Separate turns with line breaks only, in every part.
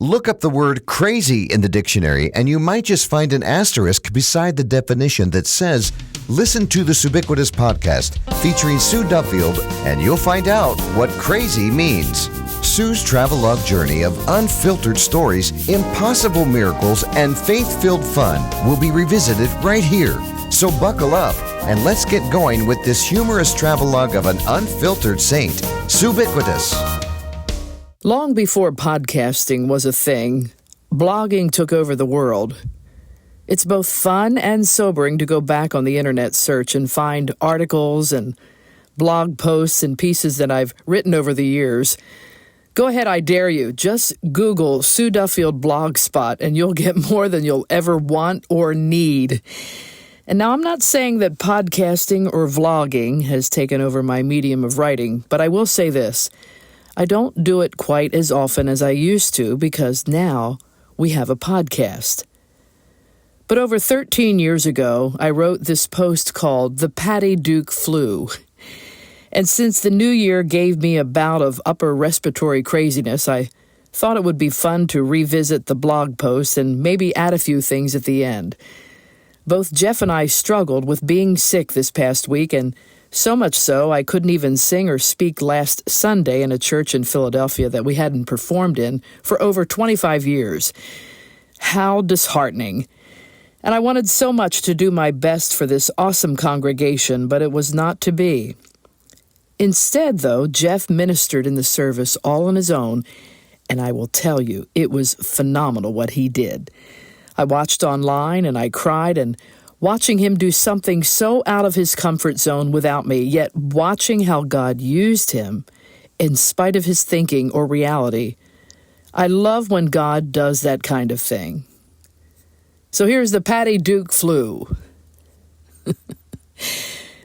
Look up the word crazy in the dictionary and you might just find an asterisk beside the definition that says, listen to the Subiquitous podcast featuring Sue Duffield and you'll find out what crazy means. Sue's travelogue journey of unfiltered stories, impossible miracles, and faith-filled fun will be revisited right here. So buckle up and let's get going with this humorous travelogue of an unfiltered saint, Subiquitous.
Long before podcasting was a thing, blogging took over the world. It's both fun and sobering to go back on the internet search and find articles and blog posts and pieces that I've written over the years. Go ahead, I dare you. Just Google Sue Duffield blogspot and you'll get more than you'll ever want or need. And now I'm not saying that podcasting or vlogging has taken over my medium of writing, but I will say this. I don't do it quite as often as I used to because now we have a podcast. But over 13 years ago, I wrote this post called The Patty Duke Flu. And since the new year gave me a bout of upper respiratory craziness, I thought it would be fun to revisit the blog post and maybe add a few things at the end. Both Jeff and I struggled with being sick this past week, and so much so I couldn't even sing or speak last Sunday in a church in Philadelphia that we hadn't performed in for over 25 years. How disheartening. And I wanted so much to do my best for this awesome congregation, but it was not to be. Instead, though, Jeff ministered in the service all on his own, and I will tell you, it was phenomenal what he did. I watched online and I cried, and watching him do something so out of his comfort zone without me, yet watching how God used him in spite of his thinking or reality. I love when God does that kind of thing. So here's the Patty Duke flu.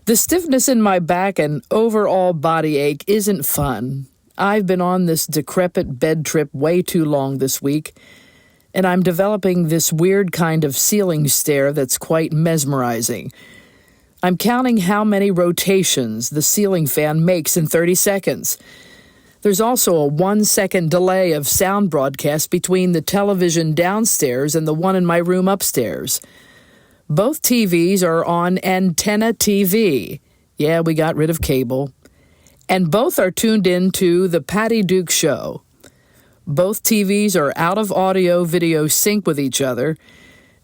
The stiffness in my back and overall body ache isn't fun. I've been on this decrepit bed trip way too long this week, and I'm developing this weird kind of ceiling stare that's quite mesmerizing. I'm counting how many rotations the ceiling fan makes in 30 seconds. There's also a 1-second delay of sound broadcast between the television downstairs and the one in my room upstairs. Both TVs are on antenna TV. Yeah, we got rid of cable. And both are tuned in to The Patty Duke Show. Both TVs are out of audio-video sync with each other,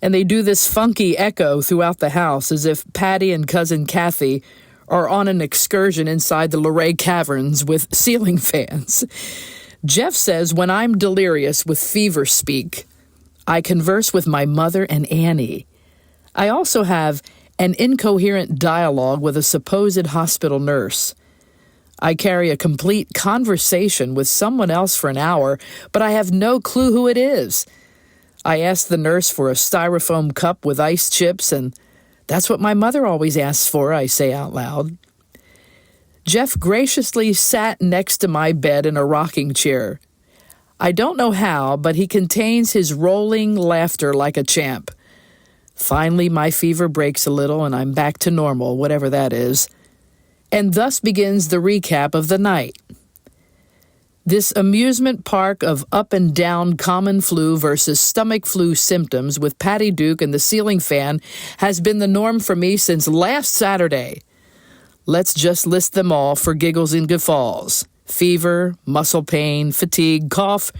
and they do this funky echo throughout the house as if Patty and Cousin Kathy are on an excursion inside the Luray Caverns with ceiling fans. Jeff says when I'm delirious with fever speak, I converse with my mother and Annie. I also have an incoherent dialogue with a supposed hospital nurse. I carry a complete conversation with someone else for an hour, but I have no clue who it is. I ask the nurse for a styrofoam cup with ice chips, and that's what my mother always asks for, I say out loud. Jeff graciously sat next to my bed in a rocking chair. I don't know how, but he contains his rolling laughter like a champ. Finally, my fever breaks a little, and I'm back to normal, whatever that is. And thus begins the recap of the night. This amusement park of up and down common flu versus stomach flu symptoms with Patty Duke and the ceiling fan has been the norm for me since last Saturday. Let's just list them all for giggles and guffaws. Fever, muscle pain, fatigue, cough,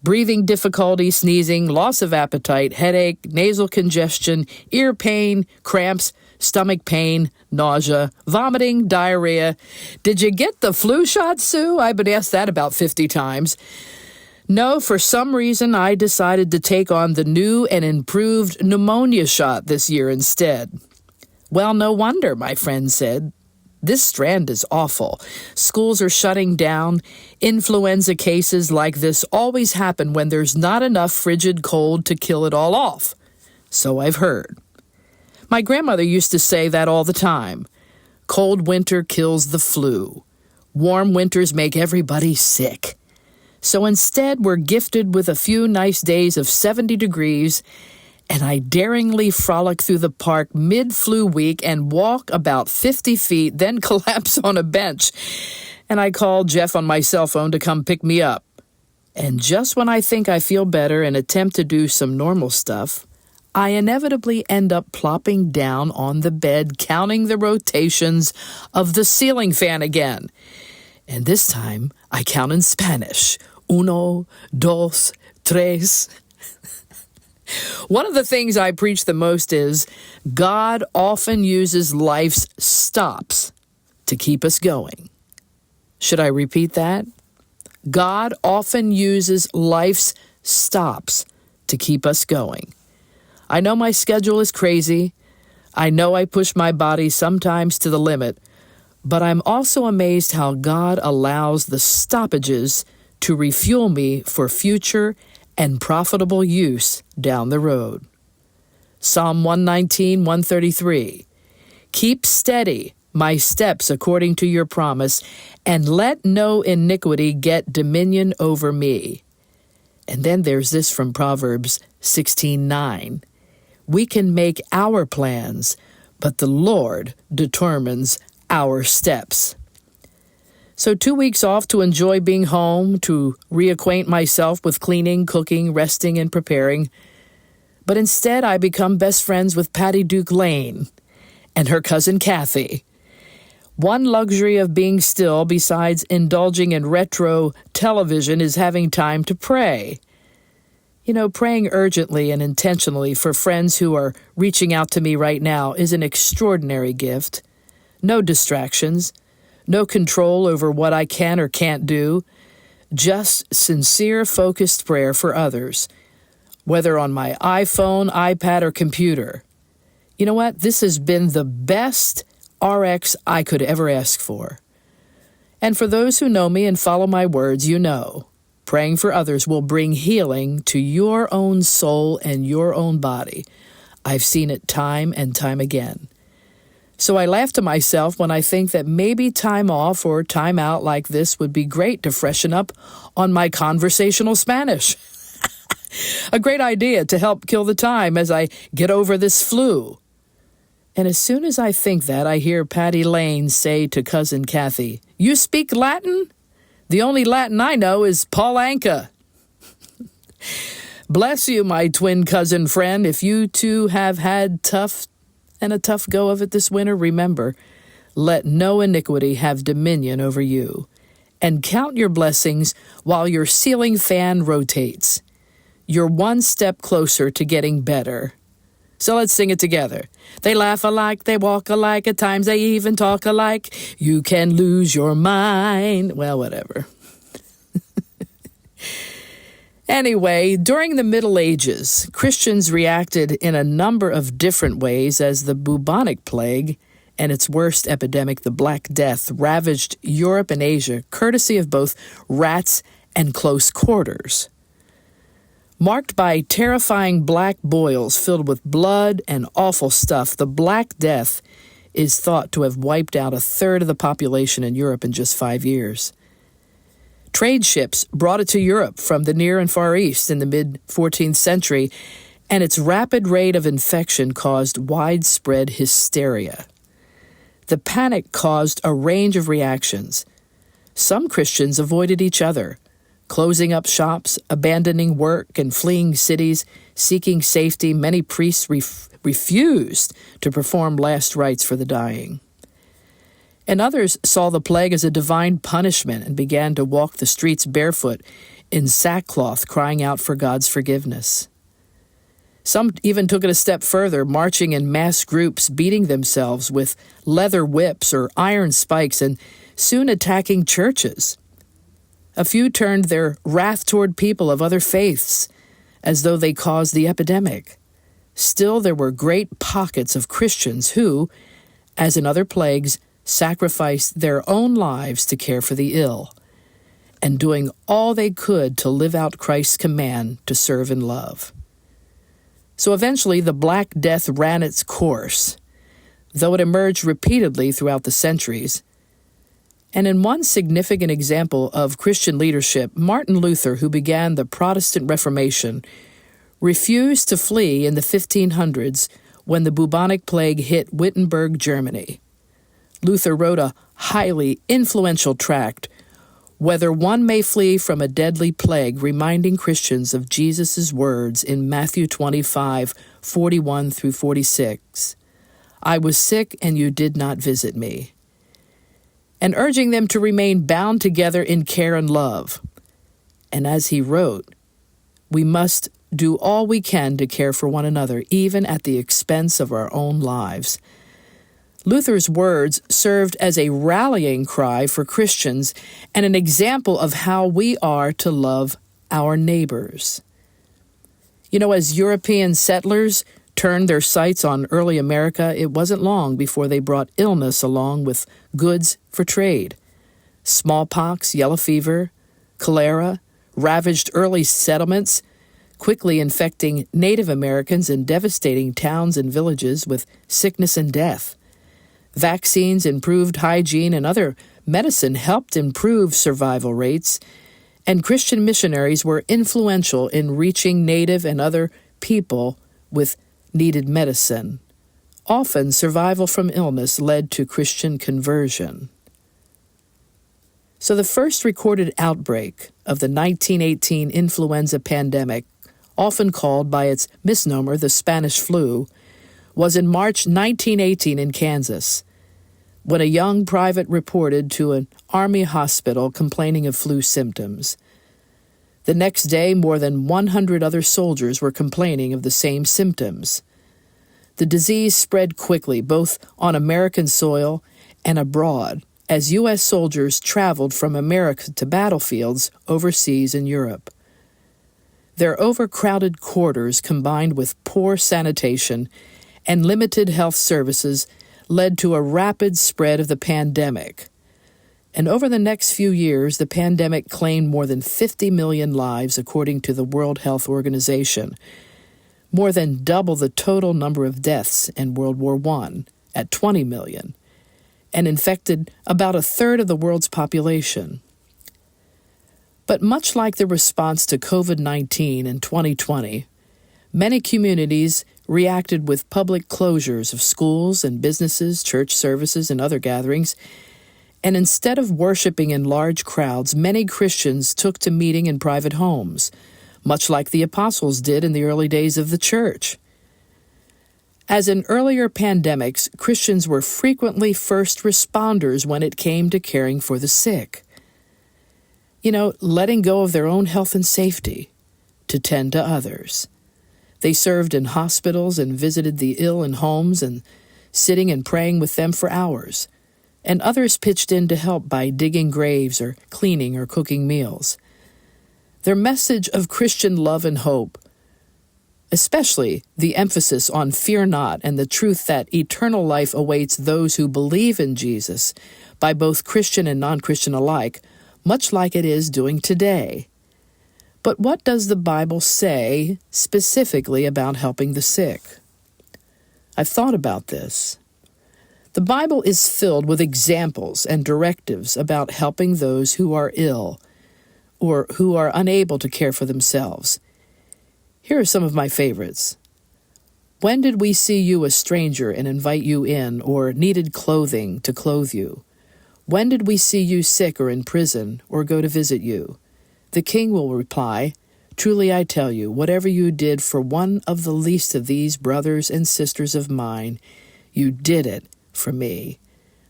breathing difficulty, sneezing, loss of appetite, headache, nasal congestion, ear pain, cramps, stomach pain, nausea, vomiting, diarrhea. Did you get the flu shot, Sue? I've been asked that about 50 times. No, for some reason I decided to take on the new and improved pneumonia shot this year instead. Well, no wonder, my friend said. This strand is awful. Schools are shutting down. Influenza cases like this always happen when there's not enough frigid cold to kill it all off. So I've heard. My grandmother used to say that all the time. Cold winter kills the flu. Warm winters make everybody sick. So instead, we're gifted with a few nice days of 70 degrees, and I daringly frolic through the park mid-flu week and walk about 50 feet, then collapse on a bench. And I call Jeff on my cell phone to come pick me up. And just when I think I feel better and attempt to do some normal stuff, I inevitably end up plopping down on the bed, counting the rotations of the ceiling fan again. And this time, I count in Spanish. Uno, dos, tres. One of the things I preach the most is God often uses life's stops to keep us going. Should I repeat that? God often uses life's stops to keep us going. I know my schedule is crazy. I know I push my body sometimes to the limit, but I'm also amazed how God allows the stoppages to refuel me for future and profitable use down the road. Psalm 119, 133. Keep steady my steps according to your promise, and let no iniquity get dominion over me. And then there's this from Proverbs 16:9. We can make our plans, but the Lord determines our steps. So 2 weeks off to enjoy being home, to reacquaint myself with cleaning, cooking, resting, and preparing. But instead, I become best friends with Patty Duke Lane and her cousin Kathy. One luxury of being still, besides indulging in retro television, is having time to pray. You know, praying urgently and intentionally for friends who are reaching out to me right now is an extraordinary gift. No distractions, no control over what I can or can't do, just sincere, focused prayer for others, whether on my iPhone, iPad, or computer. You know what? This has been the best RX I could ever ask for. And for those who know me and follow my words, you know, praying for others will bring healing to your own soul and your own body. I've seen it time and time again. So I laugh to myself when I think that maybe time off or time out like this would be great to freshen up on my conversational Spanish. A great idea to help kill the time as I get over this flu. And as soon as I think that, I hear Patty Lane say to Cousin Kathy, "You speak Latin? The only Latin I know is Paul Anka." Bless you, my twin cousin friend. If you too have had a tough go of it this winter, remember, let no iniquity have dominion over you. And count your blessings while your ceiling fan rotates. You're one step closer to getting better. So let's sing it together. They laugh alike, they walk alike, at times they even talk alike. You can lose your mind. Well, whatever. Anyway, during the Middle Ages, Christians reacted in a number of different ways as the bubonic plague and its worst epidemic, the Black Death, ravaged Europe and Asia, courtesy of both rats and close quarters. Marked by terrifying black boils filled with blood and awful stuff, the Black Death is thought to have wiped out a third of the population in Europe in just 5 years. Trade ships brought it to Europe from the Near and Far East in the mid-14th century, and its rapid rate of infection caused widespread hysteria. The panic caused a range of reactions. Some Christians avoided each other, closing up shops, abandoning work, and fleeing cities, seeking safety. Many priests refused to perform last rites for the dying. And others saw the plague as a divine punishment and began to walk the streets barefoot in sackcloth, crying out for God's forgiveness. Some even took it a step further, marching in mass groups, beating themselves with leather whips or iron spikes, and soon attacking churches. A few turned their wrath toward people of other faiths, as though they caused the epidemic. Still, there were great pockets of Christians who, as in other plagues, sacrificed their own lives to care for the ill, and doing all they could to live out Christ's command to serve and love. So eventually, the Black Death ran its course, though it emerged repeatedly throughout the centuries. And in one significant example of Christian leadership, Martin Luther, who began the Protestant Reformation, refused to flee in the 1500s when the bubonic plague hit Wittenberg, Germany. Luther wrote a highly influential tract, whether one may flee from a deadly plague, reminding Christians of Jesus' words in Matthew 25:41 through 46. I was sick and you did not visit me. And urging them to remain bound together in care and love. And as he wrote, we must do all we can to care for one another, even at the expense of our own lives. Luther's words served as a rallying cry for Christians and an example of how we are to love our neighbors. You know, as European settlers turned their sights on early America, it wasn't long before they brought illness along with goods for trade. Smallpox, yellow fever, cholera ravaged early settlements, quickly infecting Native Americans and devastating towns and villages with sickness and death. Vaccines, improved hygiene, and other medicine helped improve survival rates, and Christian missionaries were influential in reaching Native and other people with needed medicine. Often, survival from illness led to Christian conversion. So the first recorded outbreak of the 1918 influenza pandemic, often called by its misnomer the Spanish flu, was in March 1918 in Kansas, when a young private reported to an Army hospital complaining of flu symptoms. The next day, more than 100 other soldiers were complaining of the same symptoms. The disease spread quickly, both on American soil and abroad, as U.S. soldiers traveled from America to battlefields overseas in Europe. Their overcrowded quarters, combined with poor sanitation and limited health services, led to a rapid spread of the pandemic. And over the next few years, the pandemic claimed more than 50 million lives, according to the World Health Organization, more than double the total number of deaths in World War I at 20 million, and infected about a third of the world's population. But much like the response to COVID-19 in 2020, many communities reacted with public closures of schools and businesses, church services, and other gatherings, and instead of worshiping in large crowds, many Christians took to meeting in private homes, much like the apostles did in the early days of the church. As in earlier pandemics, Christians were frequently first responders when it came to caring for the sick. Letting go of their own health and safety to tend to others. They served in hospitals and visited the ill in homes and sitting and praying with them for hours. And others pitched in to help by digging graves or cleaning or cooking meals. Their message of Christian love and hope, especially the emphasis on fear not and the truth that eternal life awaits those who believe in Jesus by both Christian and non-Christian alike, much like it is doing today. But what does the Bible say specifically about helping the sick? I've thought about this. The Bible is filled with examples and directives about helping those who are ill or who are unable to care for themselves. Here are some of my favorites. When did we see you a stranger and invite you in, or needed clothing to clothe you? When did we see you sick or in prison, or go to visit you? The king will reply, truly I tell you, whatever you did for one of the least of these brothers and sisters of mine, you did it for me.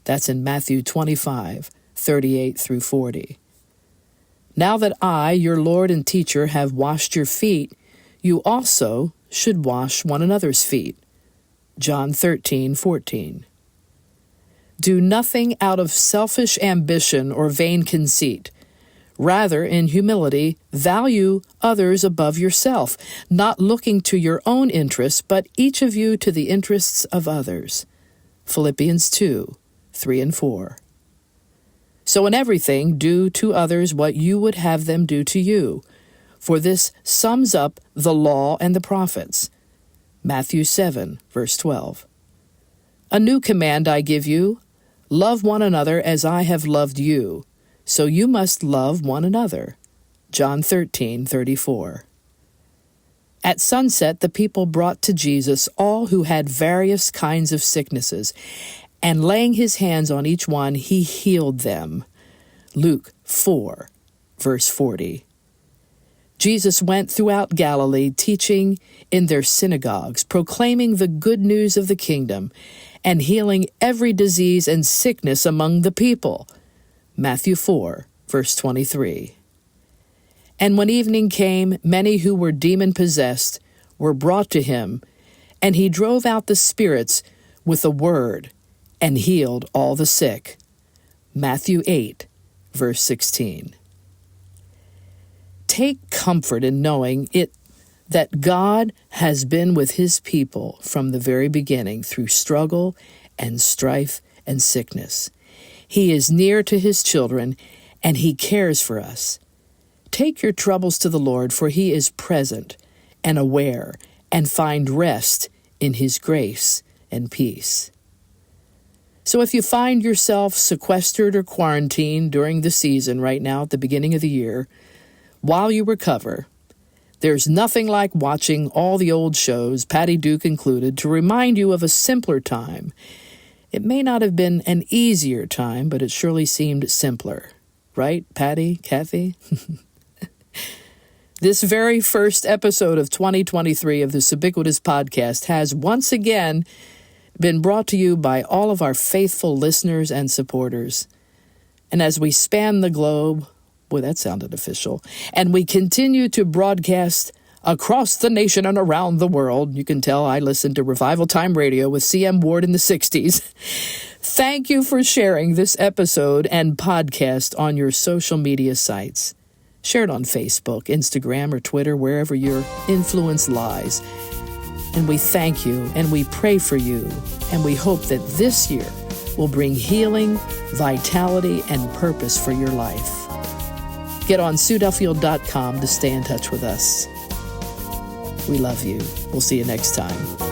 That's in Matthew 25:38 through 40. Now that I, your Lord and teacher, have washed your feet, you also should wash one another's feet. John 13:14. Do nothing out of selfish ambition or vain conceit. Rather, in humility, value others above yourself, not looking to your own interests, but each of you to the interests of others. Philippians 2:3 and 4. So in everything, do to others what you would have them do to you, for this sums up the law and the prophets. Matthew 7:12. A new command I give you, love one another as I have loved you, so you must love one another. John 13:34. At sunset, the people brought to Jesus all who had various kinds of sicknesses, and laying his hands on each one, he healed them. Luke 4, verse 40. Jesus went throughout Galilee, teaching in their synagogues, proclaiming the good news of the kingdom, and healing every disease and sickness among the people. Matthew 4, verse 23. And when evening came, many who were demon-possessed were brought to him, and he drove out the spirits with a word and healed all the sick. Matthew 8, verse 16. Take comfort in knowing that God has been with his people from the very beginning through struggle and strife and sickness. He is near to his children, and he cares for us. Take your troubles to the Lord, for he is present and aware, and find rest in his grace and peace. So if you find yourself sequestered or quarantined during the season right now at the beginning of the year, while you recover, there's nothing like watching all the old shows, Patty Duke included, to remind you of a simpler time. It may not have been an easier time, but it surely seemed simpler. Right, Patty, Kathy? This very first episode of 2023 of the Subiquitous Podcast has once again been brought to you by all of our faithful listeners and supporters. And as we span the globe, boy, that sounded official, and we continue to broadcast across the nation and around the world, you can tell I listened to Revival Time Radio with C.M. Ward in the 60s. Thank you for sharing this episode and podcast on your social media sites. Share it on Facebook, Instagram, or Twitter, wherever your influence lies. And we thank you, and we pray for you, and we hope that this year will bring healing, vitality, and purpose for your life. Get on SueDuffield.com to stay in touch with us. We love you. We'll see you next time.